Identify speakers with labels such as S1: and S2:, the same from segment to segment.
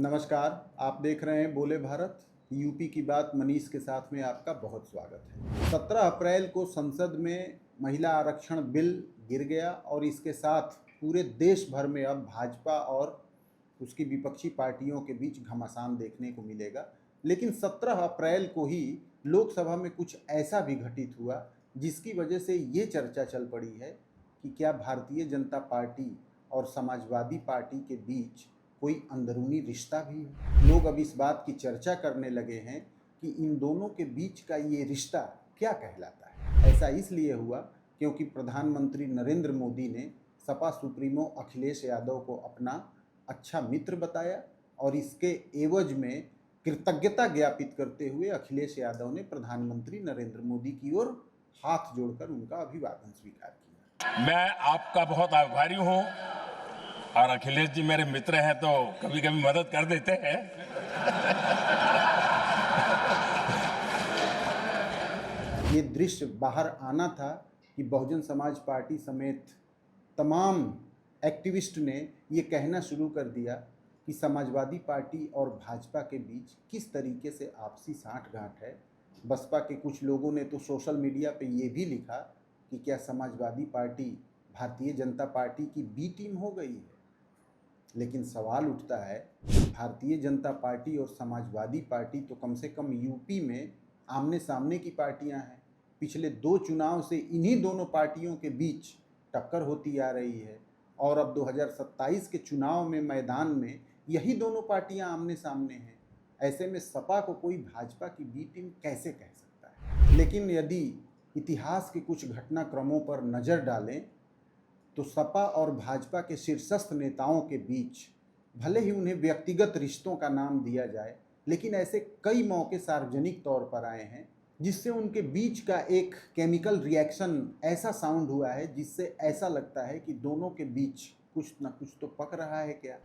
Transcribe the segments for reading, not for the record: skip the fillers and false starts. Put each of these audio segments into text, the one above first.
S1: नमस्कार, आप देख रहे हैं बोले भारत। यूपी की बात मनीष के साथ में आपका बहुत स्वागत है। 17 अप्रैल को संसद में महिला आरक्षण बिल गिर गया और इसके साथ पूरे देश भर में अब भाजपा और उसकी विपक्षी पार्टियों के बीच घमासान देखने को मिलेगा। लेकिन 17 अप्रैल को ही लोकसभा में कुछ ऐसा भी घटित हुआ जिसकी वजह से ये चर्चा चल पड़ी है कि क्या भारतीय जनता पार्टी और समाजवादी पार्टी के बीच कोई अंदरूनी रिश्ता भी है। लोग अब इस बात की चर्चा करने लगे हैं कि इन दोनों के बीच का ये रिश्ता क्या कहलाता है। ऐसा इसलिए हुआ क्योंकि प्रधानमंत्री नरेंद्र मोदी ने सपा सुप्रीमो अखिलेश यादव को अपना अच्छा मित्र बताया और इसके एवज में कृतज्ञता ज्ञापित करते हुए अखिलेश यादव ने प्रधानमंत्री नरेंद्र मोदी की ओर हाथ जोड़कर उनका अभिवादन स्वीकार किया।
S2: मैं आपका बहुत आभारी हूं और अखिलेश जी मेरे मित्र हैं तो कभी कभी मदद कर देते हैं।
S1: ये दृश्य बाहर आना था कि बहुजन समाज पार्टी समेत तमाम एक्टिविस्ट ने ये कहना शुरू कर दिया कि समाजवादी पार्टी और भाजपा के बीच किस तरीके से आपसी साठगांठ है। बसपा के कुछ लोगों ने तो सोशल मीडिया पे ये भी लिखा कि क्या समाजवादी पार्टी भारतीय जनता पार्टी की बी टीम हो गई है। लेकिन सवाल उठता है, भारतीय जनता पार्टी और समाजवादी पार्टी तो कम से कम यूपी में आमने सामने की पार्टियां हैं। पिछले 2 चुनाव से इन्हीं दोनों पार्टियों के बीच टक्कर होती आ रही है और अब 2027 के चुनाव में मैदान में यही दोनों पार्टियां आमने सामने हैं। ऐसे में सपा को कोई भाजपा की बी टीम कैसे कह सकता है। लेकिन यदि इतिहास के कुछ घटनाक्रमों पर नज़र डालें तो सपा और भाजपा के शीर्षस्थ नेताओं के बीच भले ही उन्हें व्यक्तिगत रिश्तों का नाम दिया जाए, लेकिन ऐसे कई मौके सार्वजनिक तौर पर आए हैं जिससे उनके बीच का एक केमिकल रिएक्शन ऐसा साउंड हुआ है जिससे ऐसा लगता है कि दोनों के बीच कुछ न कुछ तो पक रहा है क्या।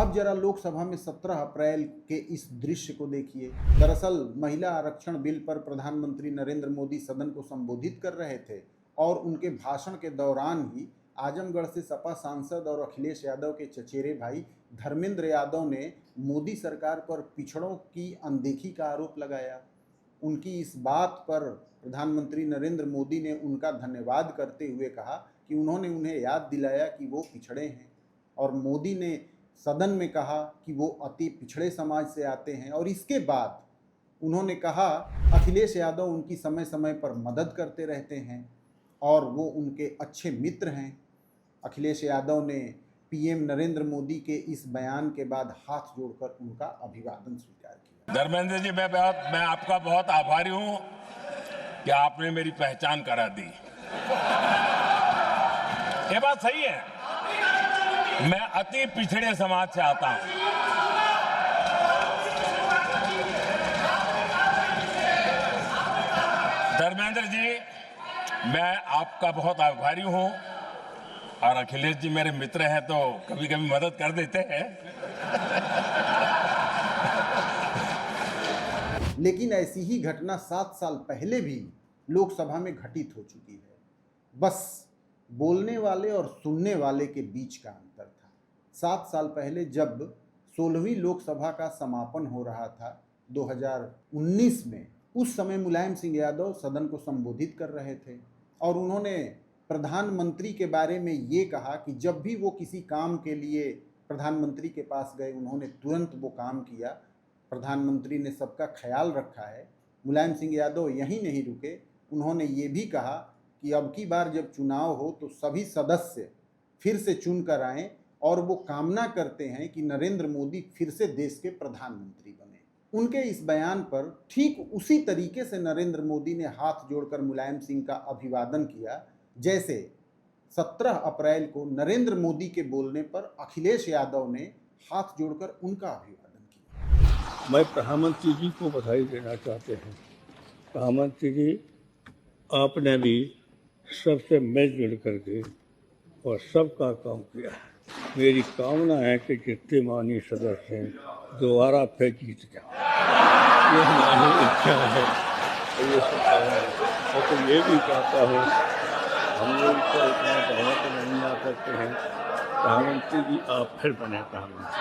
S1: अब जरा लोकसभा में 17 अप्रैल के इस दृश्य को देखिए। दरअसल महिला आरक्षण बिल पर प्रधानमंत्री नरेंद्र मोदी सदन को संबोधित कर रहे थे और उनके भाषण के दौरान ही आजमगढ़ से सपा सांसद और अखिलेश यादव के चचेरे भाई धर्मेंद्र यादव ने मोदी सरकार पर पिछड़ों की अनदेखी का आरोप लगाया। उनकी इस बात पर प्रधानमंत्री नरेंद्र मोदी ने उनका धन्यवाद करते हुए कहा कि उन्होंने उन्हें याद दिलाया कि वो पिछड़े हैं और मोदी ने सदन में कहा कि वो अति पिछड़े समाज से आते हैं। और इसके बाद उन्होंने कहा अखिलेश यादव उनकी समय समय पर मदद करते रहते हैं और वो उनके अच्छे मित्र हैं। अखिलेश यादव ने पीएम नरेंद्र मोदी के इस बयान के बाद हाथ जोड़कर उनका अभिवादन स्वीकार किया।
S2: धर्मेंद्र जी मैं आपका बहुत आभारी हूं कि आपने मेरी पहचान करा दी। ये बात सही है, मैं अति पिछड़े समाज से आता हूं। धर्मेंद्र जी मैं आपका बहुत आभारी हूं और अखिलेश जी मेरे मित्र हैं तो कभी कभी मदद कर देते हैं।
S1: लेकिन ऐसी ही घटना 7 साल पहले भी लोकसभा में घटित हो चुकी है। बस बोलने वाले और सुनने वाले के बीच का अंतर था। 7 साल पहले जब 16वीं लोकसभा का समापन हो रहा था 2019 में, उस समय मुलायम सिंह यादव सदन को संबोधित कर रहे थे और उन्होंने प्रधानमंत्री के बारे में ये कहा कि जब भी वो किसी काम के लिए प्रधानमंत्री के पास गए उन्होंने तुरंत वो काम किया। प्रधानमंत्री ने सबका ख्याल रखा है। मुलायम सिंह यादव यहीं नहीं रुके, उन्होंने ये भी कहा कि अब की बार जब चुनाव हो तो सभी सदस्य फिर से चुन कर आएँ और वो कामना करते हैं कि नरेंद्र मोदी फिर से देश के प्रधानमंत्री बने। उनके इस बयान पर ठीक उसी तरीके से नरेंद्र मोदी ने हाथ जोड़कर मुलायम सिंह का अभिवादन किया जैसे 17 अप्रैल को नरेंद्र मोदी के बोलने पर अखिलेश यादव ने हाथ जोड़कर उनका अभिवादन किया।
S3: मैं प्रधानमंत्री जी को बधाई देना चाहते हैं। प्रधानमंत्री जी, आपने भी सबसे मिलजुल करके और सबका काम किया है। मेरी कामना है कि जितने माननीय सदस्य हैं दोबारा फिर जीत जाए, ये हमारी इच्छा है। ये सब और तो ये भी चाहता हूँ, हम लोग को इतना बहुत नहीं आ सकते हैं, प्रधानमंत्री जी आप फिर बने प्रधानमंत्री।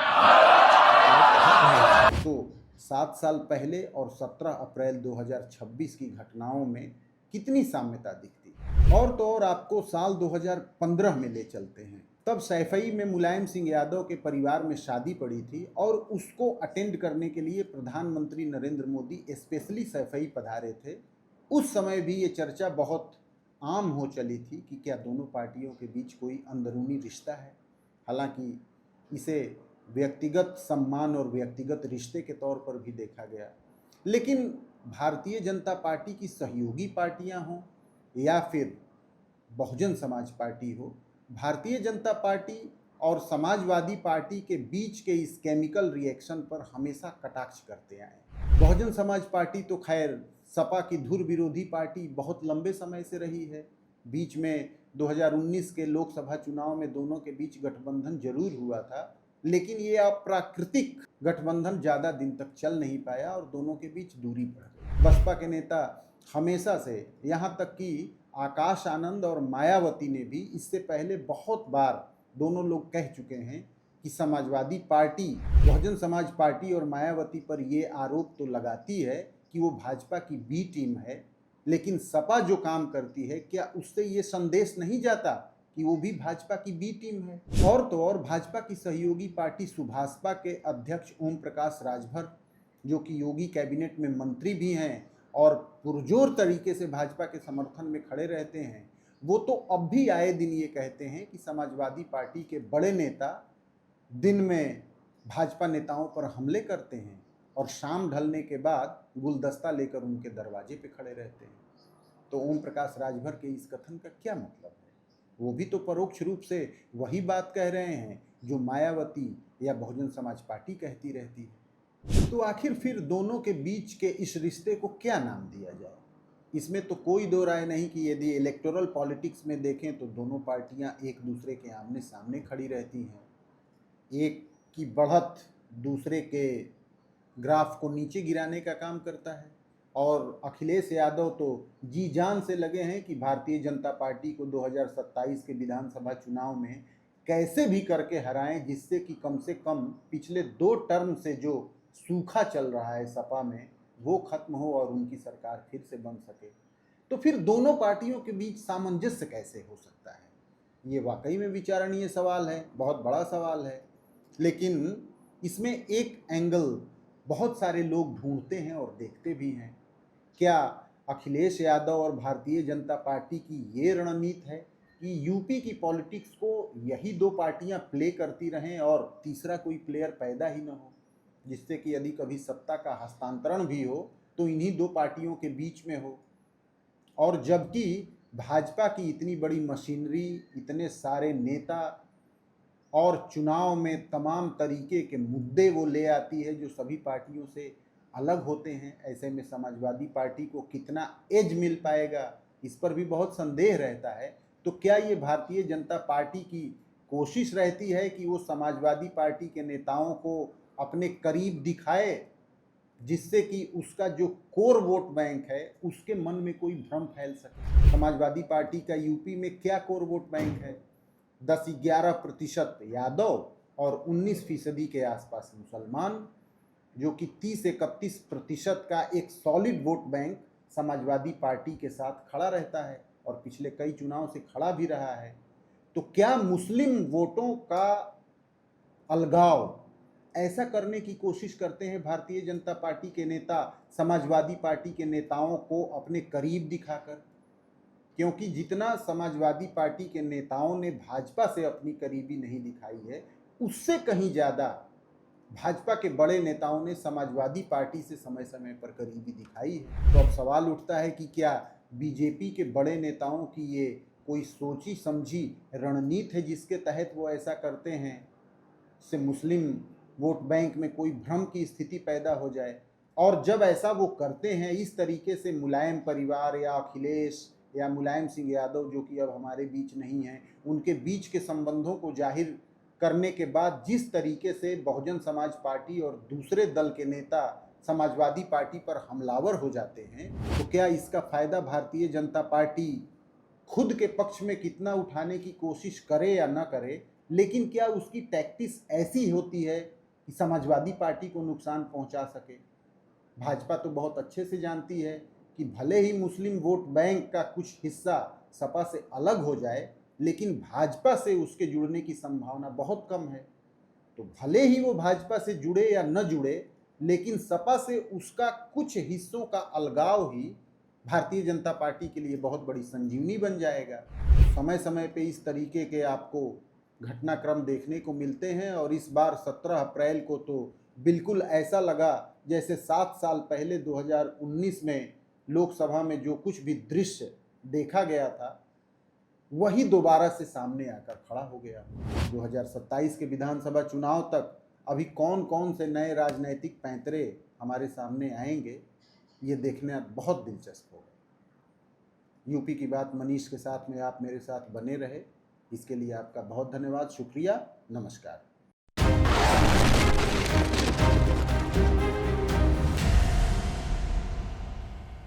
S3: बात नहीं।
S1: तो 7 साल पहले और 17 अप्रैल 2026 की घटनाओं में कितनी साम्यता दिखती। और तो और आपको साल 2015 में ले चलते हैं। तब सैफई में मुलायम सिंह यादव के परिवार में शादी पड़ी थी और उसको अटेंड करने के लिए प्रधानमंत्री नरेंद्र मोदी स्पेशली सैफई पधारे थे। उस समय भी ये चर्चा बहुत आम हो चली थी कि क्या दोनों पार्टियों के बीच कोई अंदरूनी रिश्ता है। हालांकि इसे व्यक्तिगत सम्मान और व्यक्तिगत रिश्ते के तौर पर भी देखा गया, लेकिन भारतीय जनता पार्टी की सहयोगी पार्टियां हों या फिर बहुजन समाज पार्टी हो, भारतीय जनता पार्टी और समाजवादी पार्टी के बीच के इस केमिकल रिएक्शन पर हमेशा कटाक्ष करते आए। बहुजन समाज पार्टी तो खैर सपा की धुर विरोधी पार्टी बहुत लंबे समय से रही है। बीच में 2019 के लोकसभा चुनाव में दोनों के बीच गठबंधन जरूर हुआ था, लेकिन ये अप्राकृतिक गठबंधन ज़्यादा दिन तक चल नहीं पाया और दोनों के बीच दूरी बढ़ गई। बसपा के नेता हमेशा से, यहाँ तक कि आकाश आनंद और मायावती ने भी इससे पहले बहुत बार दोनों लोग कह चुके हैं कि समाजवादी पार्टी बहुजन समाज पार्टी और मायावती पर ये आरोप तो लगाती है कि वो भाजपा की बी टीम है, लेकिन सपा जो काम करती है क्या उससे ये संदेश नहीं जाता कि वो भी भाजपा की बी टीम है। और तो और भाजपा की सहयोगी पार्टी सुभाषपा के अध्यक्ष ओम प्रकाश राजभर, जो कि योगी कैबिनेट में मंत्री भी हैं और पुरजोर तरीके से भाजपा के समर्थन में खड़े रहते हैं, वो तो अब भी आए दिन ये कहते हैं कि समाजवादी पार्टी के बड़े नेता दिन में भाजपा नेताओं पर हमले करते हैं और शाम ढलने के बाद गुलदस्ता लेकर उनके दरवाजे पे खड़े रहते हैं। तो ओम प्रकाश राजभर के इस कथन का क्या मतलब है? वो भी तो परोक्ष रूप से वही बात कह रहे हैं जो मायावती या बहुजन समाज पार्टी कहती रहती है। तो आखिर फिर दोनों के बीच के इस रिश्ते को क्या नाम दिया जाए? इसमें तो कोई दो राय नहीं कि यदि इलेक्टोरल पॉलिटिक्स में देखें तो दोनों पार्टियां एक दूसरे के आमने सामने खड़ी रहती हैं। एक की बढ़त दूसरे के ग्राफ को नीचे गिराने का काम करता है और अखिलेश यादव तो जी जान से लगे हैं कि भारतीय जनता पार्टी को 2027 के विधानसभा चुनाव में कैसे भी करके हराएं, जिससे कि कम से कम पिछले 2 टर्म से जो सूखा चल रहा है सपा में वो खत्म हो और उनकी सरकार फिर से बन सके। तो फिर दोनों पार्टियों के बीच सामंजस्य कैसे हो सकता है? ये वाकई में विचारणीय सवाल है, बहुत बड़ा सवाल है। लेकिन इसमें एक एंगल बहुत सारे लोग ढूंढते हैं और देखते भी हैं। क्या अखिलेश यादव और भारतीय जनता पार्टी की ये रणनीति है कि यूपी की पॉलिटिक्स को यही 2 पार्टियां प्ले करती रहें और तीसरा कोई प्लेयर पैदा ही न हो, जिससे कि यदि कभी सत्ता का हस्तांतरण भी हो तो इन्हीं 2 पार्टियों के बीच में हो? और जबकि भाजपा की इतनी बड़ी मशीनरी, इतने सारे नेता और चुनाव में तमाम तरीके के मुद्दे वो ले आती है जो सभी पार्टियों से अलग होते हैं, ऐसे में समाजवादी पार्टी को कितना एज मिल पाएगा, इस पर भी बहुत संदेह रहता है। तो क्या ये भारतीय जनता पार्टी की कोशिश रहती है कि वो समाजवादी पार्टी के नेताओं को अपने करीब दिखाए, जिससे कि उसका जो कोर वोट बैंक है उसके मन में कोई भ्रम फैल सके? समाजवादी पार्टी का यूपी में क्या कोर वोट बैंक है? 10-11% यादव और 19% के आसपास मुसलमान, जो कि 30-31% का एक solid vote bank Samajwadi party के साथ खड़ा रहता है और पिछले कई चुनाव से खड़ा भी रहा है। तो क्या मुस्लिम वोटों का अलगाव ऐसा करने की कोशिश करते हैं भारतीय जनता पार्टी के नेता समाजवादी पार्टी के नेताओं को अपने करीब दिखाकर? क्योंकि जितना समाजवादी पार्टी के नेताओं ने भाजपा से अपनी करीबी नहीं दिखाई है, उससे कहीं ज़्यादा भाजपा के बड़े नेताओं ने समाजवादी पार्टी से समय समय पर करीबी दिखाई है। तो अब सवाल उठता है कि क्या बीजेपी के बड़े नेताओं की ये कोई सोची समझी रणनीति है जिसके तहत वो ऐसा करते हैं, से मुस्लिम वोट बैंक में कोई भ्रम की स्थिति पैदा हो जाए? और जब ऐसा वो करते हैं इस तरीके से, मुलायम परिवार या अखिलेश या मुलायम सिंह यादव जो कि अब हमारे बीच नहीं हैं, उनके बीच के संबंधों को जाहिर करने के बाद जिस तरीके से बहुजन समाज पार्टी और दूसरे दल के नेता समाजवादी पार्टी पर हमलावर हो जाते हैं, तो क्या इसका फायदा भारतीय जनता पार्टी खुद के पक्ष में कितना उठाने की कोशिश करे या ना करे, लेकिन क्या उसकी टैक्टिक्स ऐसी होती है कि समाजवादी पार्टी को नुकसान पहुंचा सके। भाजपा तो बहुत अच्छे से जानती है कि भले ही मुस्लिम वोट बैंक का कुछ हिस्सा सपा से अलग हो जाए, लेकिन भाजपा से उसके जुड़ने की संभावना बहुत कम है। तो भले ही वो भाजपा से जुड़े या न जुड़े, लेकिन सपा से उसका कुछ हिस्सों का अलगाव ही भारतीय जनता पार्टी के लिए बहुत बड़ी संजीवनी बन जाएगा। समय समय पे इस तरीके के आपको घटनाक्रम देखने को मिलते हैं और इस बार 17 अप्रैल को तो बिल्कुल ऐसा लगा जैसे 7 साल पहले 2019 में लोकसभा में जो कुछ भी दृश्य देखा गया था वही दोबारा से सामने आकर खड़ा हो गया। 2027 के विधानसभा चुनाव तक अभी कौन कौन से नए राजनैतिक पैंतरे हमारे सामने आएंगे, ये देखना बहुत दिलचस्प होगा। यूपी की बात मनीष के साथ में आप मेरे साथ बने रहे, इसके लिए आपका बहुत धन्यवाद, शुक्रिया, नमस्कार।